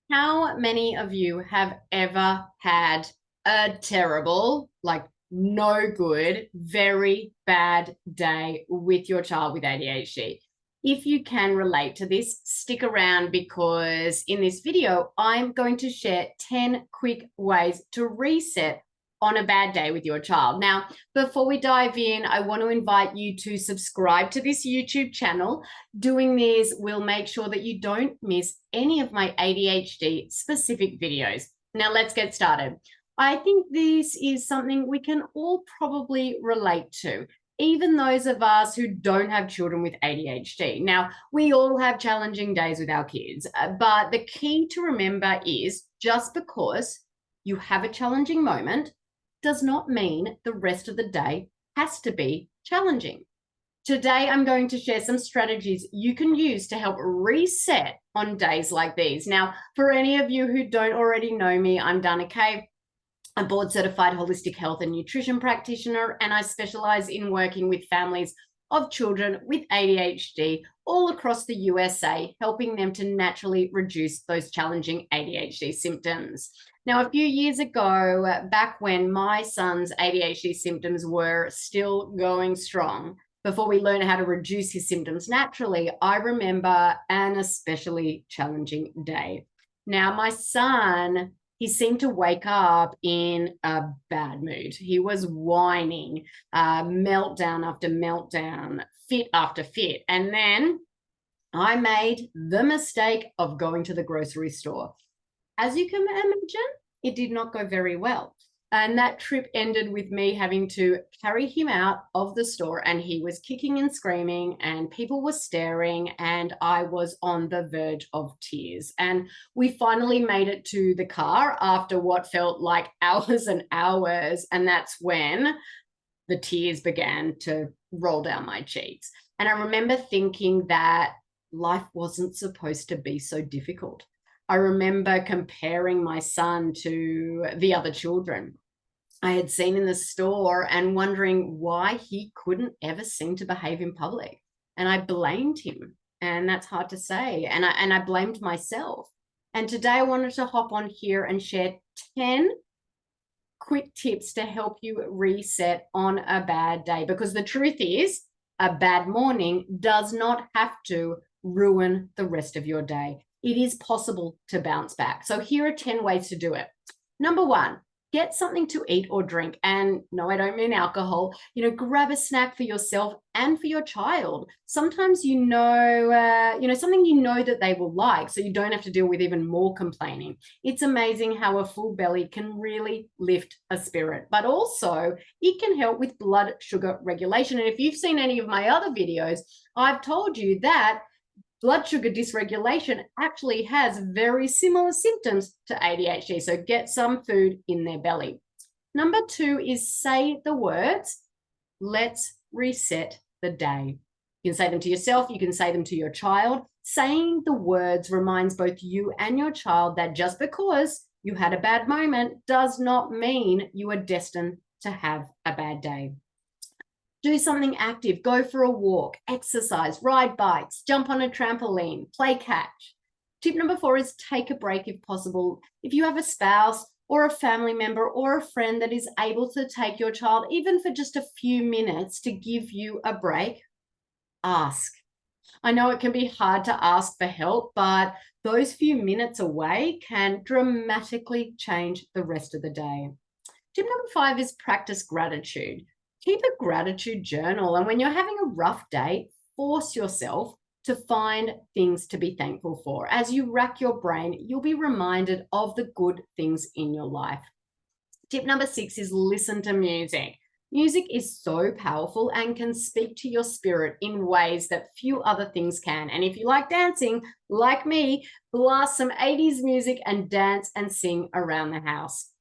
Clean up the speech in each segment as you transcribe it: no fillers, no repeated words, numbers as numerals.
How many of you have ever had a terrible, like no good, very bad day with your child with ADHD? If you can relate to this, stick around because in this video, I'm going to share 10 quick ways to reset on a bad day with your child. Now, before we dive in, I want to invite you to subscribe to this YouTube channel. Doing this will make sure that you don't miss any of my ADHD specific videos. Now let's get started. I think this is something we can all probably relate to, even those of us who don't have children with ADHD. Now, we all have challenging days with our kids, but the key to remember is just because you have a challenging moment does not mean the rest of the day has to be challenging. Today, I'm going to share some strategies you can use to help reset on days like these. Now, for any of you who don't already know me, I'm Dana Kay, a board certified holistic health and nutrition practitioner, and I specialize in working with families of children with ADHD all across the USA, helping them to naturally reduce those challenging ADHD symptoms. Now, a few years ago, back when my son's ADHD symptoms were still going strong, before we learn how to reduce his symptoms naturally, I remember an especially challenging day. Now, my son, he seemed to wake up in a bad mood. He was whining, meltdown after meltdown, fit after fit. And then I made the mistake of going to the grocery store. As you can imagine, it did not go very well. And that trip ended with me having to carry him out of the store, and he was kicking and screaming, and people were staring, and I was on the verge of tears. And we finally made it to the car after what felt like hours and hours. And that's when the tears began to roll down my cheeks. And I remember thinking that life wasn't supposed to be so difficult. I remember comparing my son to the other children I had seen in the store and wondering why he couldn't ever seem to behave in public. And I blamed him. And that's hard to say. And I blamed myself. And today I wanted to hop on here and share 10 quick tips to help you reset on a bad day. Because the truth is, a bad morning does not have to ruin the rest of your day. It is possible to bounce back. So here are 10 ways to do it. Number one, get something to eat or drink. And no, I don't mean alcohol. Grab a snack for yourself and for your child. Sometimes something that they will like, so you don't have to deal with even more complaining. It's amazing how a full belly can really lift a spirit, but also it can help with blood sugar regulation. And if you've seen any of my other videos, I've told you that blood sugar dysregulation actually has very similar symptoms to ADHD. So get some food in their belly. Number two is say the words, let's reset the day. You can say them to yourself. You can say them to your child. Saying the words reminds both you and your child that just because you had a bad moment does not mean you are destined to have a bad day. Do something active, go for a walk, exercise, ride bikes, jump on a trampoline, play catch. Tip number 4 is take a break if possible. If you have a spouse or a family member or a friend that is able to take your child, even for just a few minutes, to give you a break, ask. I know it can be hard to ask for help, but those few minutes away can dramatically change the rest of the day. Tip number 5 is practice gratitude. Keep a gratitude journal. And when you're having a rough day, force yourself to find things to be thankful for. As you rack your brain, you'll be reminded of the good things in your life. Tip number 6 is listen to music. Music is so powerful and can speak to your spirit in ways that few other things can. And if you like dancing, like me, blast some 80s music and dance and sing around the house.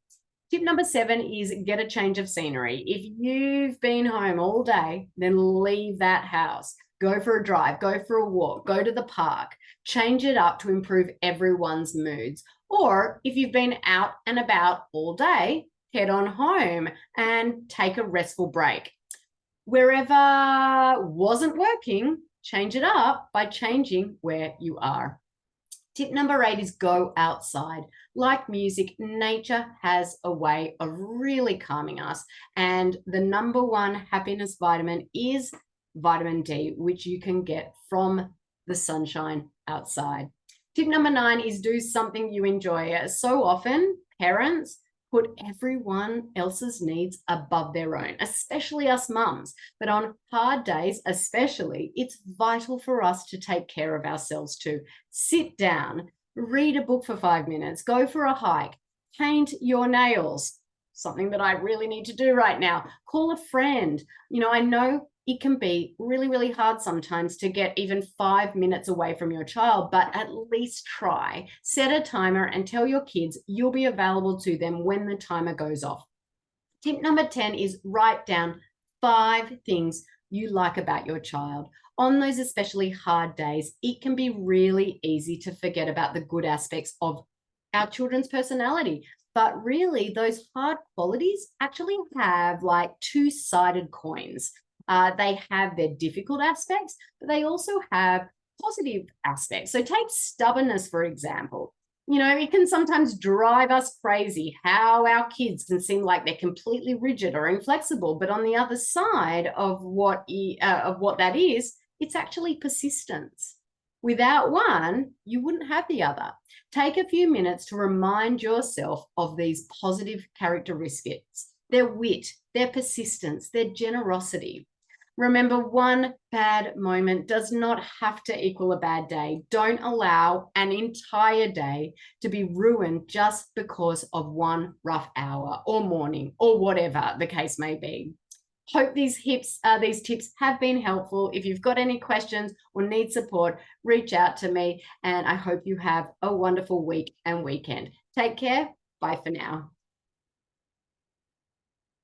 Tip number 7 is get a change of scenery. If you've been home all day, then leave that house. Go for a drive, go for a walk, go to the park. Change it up to improve everyone's moods. Or if you've been out and about all day, head on home and take a restful break. Wherever wasn't working, change it up by changing where you are. Tip number 8 is go outside. Like music, nature has a way of really calming us. And the number one happiness vitamin is vitamin D, which you can get from the sunshine outside. Tip number 9 is do something you enjoy. So often, parents put everyone else's needs above their own, especially us mums. But on hard days, especially, it's vital for us to take care of ourselves too. Sit down, read a book for 5 minutes, go for a hike, paint your nails, something that I really need to do right now. Call a friend. I know it can be really, really hard sometimes to get even 5 minutes away from your child, but at least try. Set a timer and tell your kids you'll be available to them when the timer goes off. Tip number 10 is write down 5 things you like about your child. On those especially hard days, it can be really easy to forget about the good aspects of our children's personality. But really, those hard qualities actually have like two-sided coins. They have their difficult aspects, but they also have positive aspects. So take stubbornness, for example. It can sometimes drive us crazy how our kids can seem like they're completely rigid or inflexible. But on the other side of what that is, it's actually persistence. Without one, you wouldn't have the other. Take a few minutes to remind yourself of these positive characteristics, their wit, their persistence, their generosity. Remember, one bad moment does not have to equal a bad day. Don't allow an entire day to be ruined just because of one rough hour or morning or whatever the case may be. Hope these tips have been helpful. If you've got any questions or need support, reach out to me, and I hope you have a wonderful week and weekend. Take care. Bye for now.